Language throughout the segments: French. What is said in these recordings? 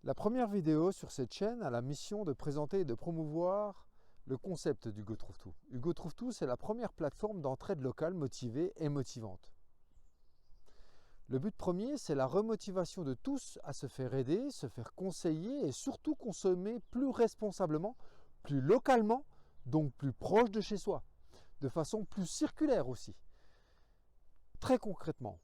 La première vidéo sur cette chaîne a la mission de présenter et de promouvoir le concept d'Hugo Trouve Tout. Hugo Trouve Tout, c'est la première plateforme d'entraide locale motivée et motivante. Le but premier, c'est la remotivation de tous à se faire aider, se faire conseiller et surtout consommer plus responsablement, plus localement, donc plus proche de chez soi, de façon plus circulaire aussi. Très concrètement,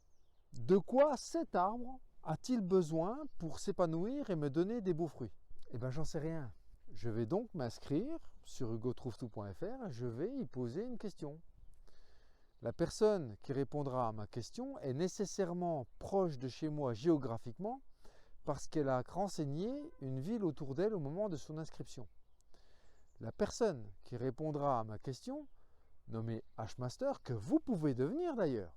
de quoi cet arbre a-t-il besoin pour s'épanouir et me donner des beaux fruits? Eh bien, j'en sais rien. Je vais donc m'inscrire sur hugotrouvetout.fr et je vais y poser une question. La personne qui répondra à ma question est nécessairement proche de chez moi géographiquement parce qu'elle a renseigné une ville autour d'elle au moment de son inscription. La personne qui répondra à ma question, nommée Hmaster, que vous pouvez devenir d'ailleurs,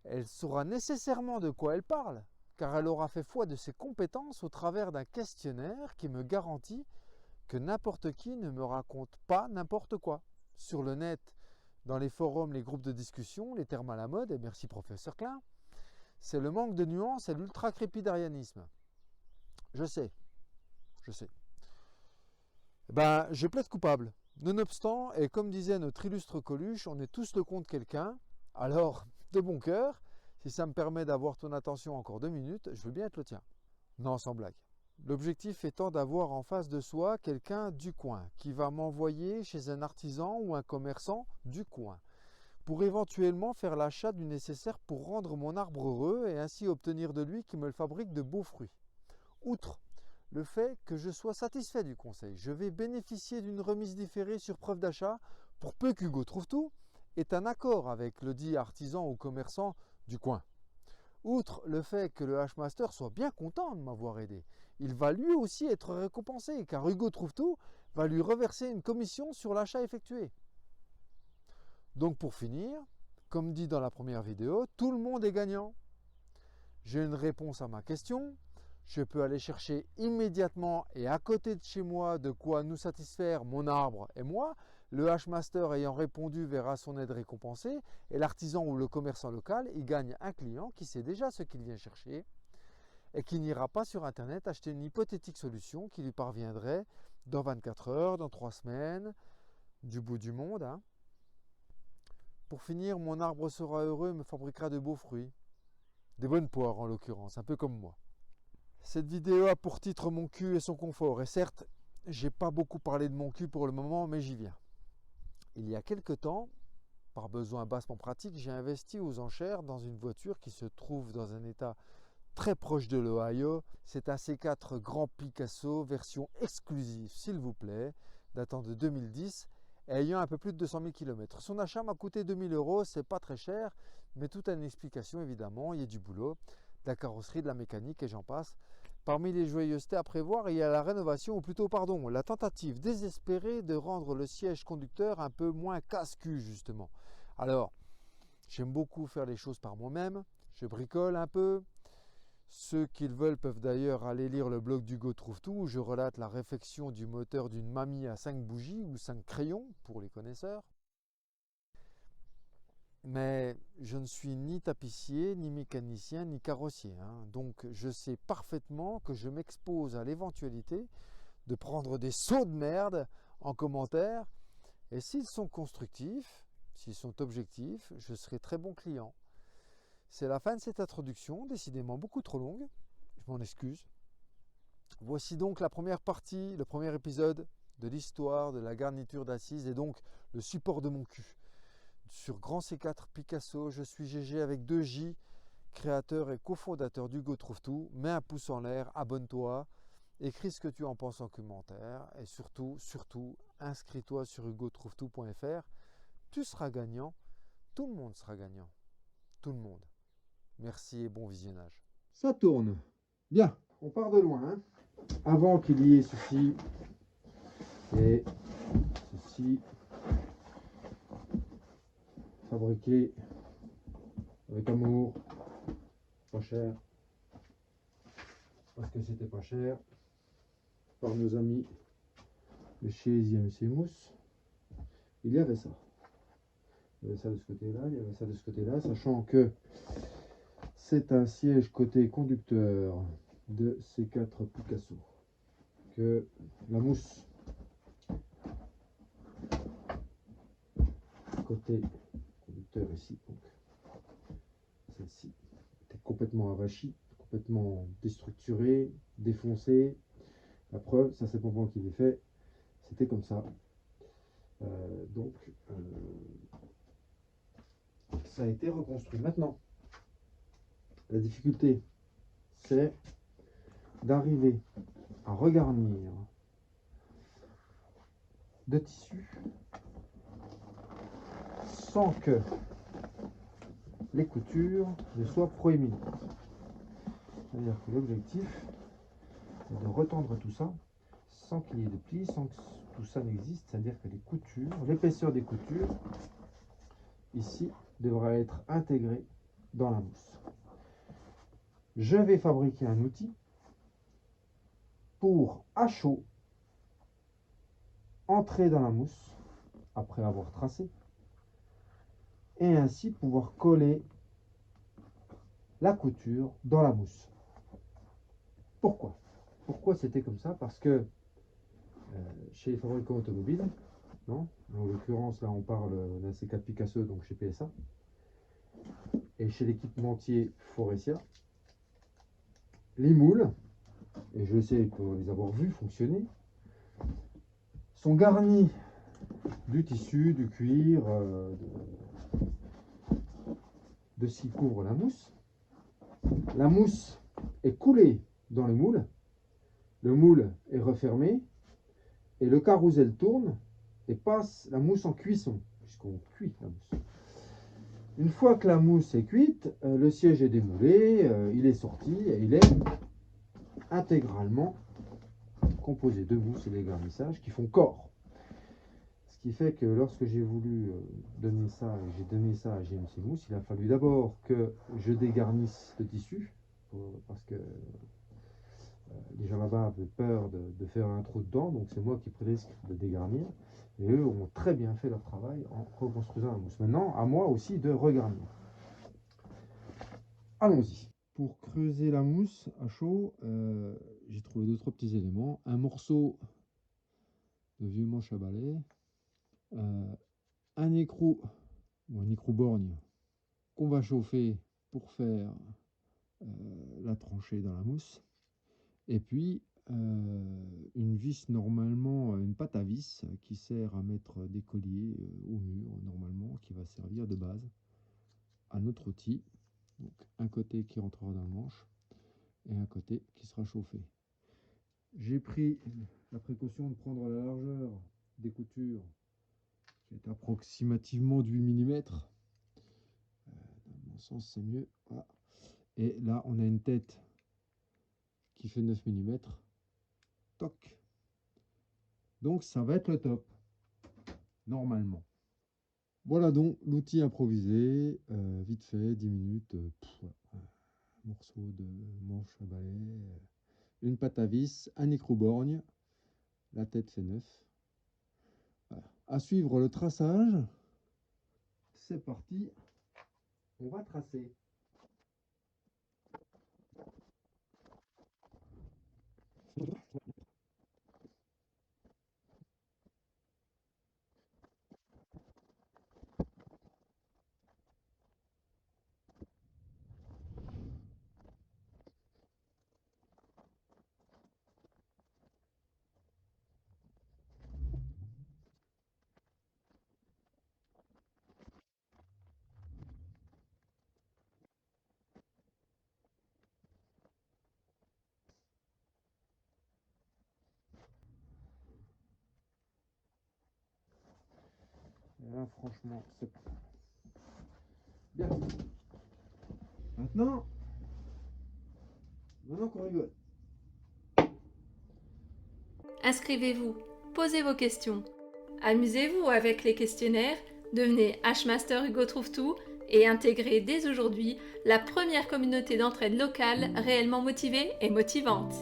elle saura nécessairement de quoi elle parle, car elle aura fait foi de ses compétences au travers d'un questionnaire qui me garantit que n'importe qui ne me raconte pas n'importe quoi. Sur le net, dans les forums, les groupes de discussion, les termes à la mode, et merci professeur Klein, c'est le manque de nuances et l'ultra-crépidarianisme. Je sais. Je plaide coupable. Nonobstant, et comme disait notre illustre Coluche, on est tous le compte quelqu'un. Alors, de bon cœur, si ça me permet d'avoir ton attention encore 2 minutes, je veux bien être le tien. Non, sans blague. L'objectif étant d'avoir en face de soi quelqu'un du coin, qui va m'envoyer chez un artisan ou un commerçant du coin, pour éventuellement faire l'achat du nécessaire pour rendre mon arbre heureux et ainsi obtenir de lui qu'il me fabrique de beaux fruits. Outre le fait que je sois satisfait du conseil, je vais bénéficier d'une remise différée sur preuve d'achat pour peu qu'Hugo Trouve Tout ait un accord avec le dit artisan ou commerçant du coin. Outre le fait que le Hmaster soit bien content de m'avoir aidé, il va lui aussi être récompensé car Hugo Trouve Tout va lui reverser une commission sur l'achat effectué. Donc pour finir, comme dit dans la première vidéo, tout le monde est gagnant. J'ai une réponse à ma question, je peux aller chercher immédiatement et à côté de chez moi de quoi nous satisfaire mon arbre et moi. Le Hmaster ayant répondu verra son aide récompensée et l'artisan ou le commerçant local y gagne un client qui sait déjà ce qu'il vient chercher et qui n'ira pas sur internet acheter une hypothétique solution qui lui parviendrait dans 24 heures, dans 3 semaines, du bout du monde. Pour finir, mon arbre sera heureux et me fabriquera de beaux fruits. Des bonnes poires en l'occurrence, un peu comme moi. Cette vidéo a pour titre mon cul et son confort. Et certes, j'ai pas beaucoup parlé de mon cul pour le moment, mais j'y viens. Il y a quelque temps, par besoin bassement pratique, j'ai investi aux enchères dans une voiture qui se trouve dans un état très proche de l'Ohio. C'est un C4 Grand Picasso, version exclusive s'il vous plaît, datant de 2010, et ayant un peu plus de 200 000 km. Son achat m'a coûté 2 000 €, c'est pas très cher, mais tout a une explication évidemment, il y a du boulot, de la carrosserie, de la mécanique et j'en passe. Parmi les joyeusetés à prévoir, il y a la rénovation, ou plutôt pardon, la tentative désespérée de rendre le siège conducteur un peu moins casse-cul justement. Alors, j'aime beaucoup faire les choses par moi-même, je bricole un peu. Ceux qui le veulent peuvent d'ailleurs aller lire le blog d'Hugo Trouve Tout où je relate la réfection du moteur d'une mamie à 5 bougies ou 5 crayons pour les connaisseurs. Mais je ne suis ni tapissier, ni mécanicien, ni carrossier. Donc je sais parfaitement que je m'expose à l'éventualité de prendre des sauts de merde en commentaire. Et s'ils sont constructifs, s'ils sont objectifs, je serai très bon client. C'est la fin de cette introduction, décidément beaucoup trop longue. Je m'en excuse. Voici donc la première partie, le premier épisode de l'histoire de la garniture d'assises et donc le support de mon cul. Sur Grand C4 Picasso, je suis GG avec 2 J, créateur et cofondateur d'Hugo Trouve Tout. Mets un pouce en l'air, abonne-toi, écris ce que tu en penses en commentaire et surtout, inscris-toi sur hugotrouvetout.fr. Tu seras gagnant, tout le monde sera gagnant. Tout le monde. Merci et bon visionnage. Ça tourne. Bien, on part de loin. Avant qu'il y ait ceci et ceci, fabriqué avec amour, pas cher, parce que c'était pas cher, par nos amis de chez IMC Mousse. Il y avait ça. Il y avait ça de ce côté-là, il y avait ça de ce côté-là, sachant que c'est un siège côté conducteur de C4 Picasso. que la mousse côté conducteur ici, donc celle-ci, était complètement avachie, complètement déstructurée, défoncée. La preuve, ça c'est pas moi qui l'ai fait, c'était comme ça. Donc ça a été reconstruit. Maintenant, la difficulté, c'est d'arriver à regarnir de tissu sans que les coutures ne soient proéminentes. C'est-à-dire que l'objectif est de retendre tout ça sans qu'il y ait de plis, sans que tout ça n'existe. C'est-à-dire que les coutures, l'épaisseur des coutures, ici, devra être intégrée dans la mousse. Je vais fabriquer un outil pour, à chaud, entrer dans la mousse après avoir tracé et ainsi pouvoir coller la couture dans la mousse. Pourquoi? Pourquoi c'était comme ça? Parce que chez les fabricants automobiles, non, en l'occurrence là on parle d'un C4 Picasso, donc chez PSA, et chez l'équipementier Forestia, les moules, et je sais pour les avoir vus fonctionner, sont garnis du tissu, du cuir, de ce qui couvre la mousse. La mousse est coulée dans le moule est refermé, et le carrousel tourne et passe la mousse en cuisson, puisqu'on cuit la mousse. Une fois que la mousse est cuite, le siège est démoulé, il est sorti et il est intégralement composé de mousse et des garnissages qui font corps. Ce qui fait que lorsque j'ai voulu donner ça, et j'ai donné ça à GMC Mousse, il a fallu d'abord que je dégarnisse le tissu, parce que les gens là-bas avaient peur de faire un trou dedans, donc c'est moi qui pris le risque de dégarnir. Et eux ont très bien fait leur travail en reconstruisant la mousse. Maintenant, à moi aussi de regarnir. Allons-y. Pour creuser la mousse à chaud, j'ai trouvé 2-3 petits éléments. Un morceau de vieux manche à balai, un écrou, ou un écrou-borgne, qu'on va chauffer pour faire la tranchée dans la mousse. Et puis, une vis, normalement, une pâte à vis qui sert à mettre des colliers au mur, normalement, qui va servir de base à notre outil. Donc, un côté qui rentrera dans le manche et un côté qui sera chauffé. J'ai pris la précaution de prendre la largeur des coutures qui est approximativement de 8 mm. Dans mon sens, c'est mieux. Voilà. Et là, on a une tête qui fait 9 mm. Toc. Donc, ça va être le top, normalement. Voilà donc l'outil improvisé, vite fait, 10 minutes. Un morceau de manche à balai, une pâte à vis, un écrou-borgne. La tête fait 9. Voilà. À suivre le traçage. C'est parti. On va tracer. Et là, franchement, c'est pas bien. Maintenant qu'on rigole. Inscrivez-vous, posez vos questions. Amusez-vous avec les questionnaires, devenez Hmaster Hugo Trouve Tout et intégrez dès aujourd'hui la première communauté d'entraide locale réellement motivée et motivante.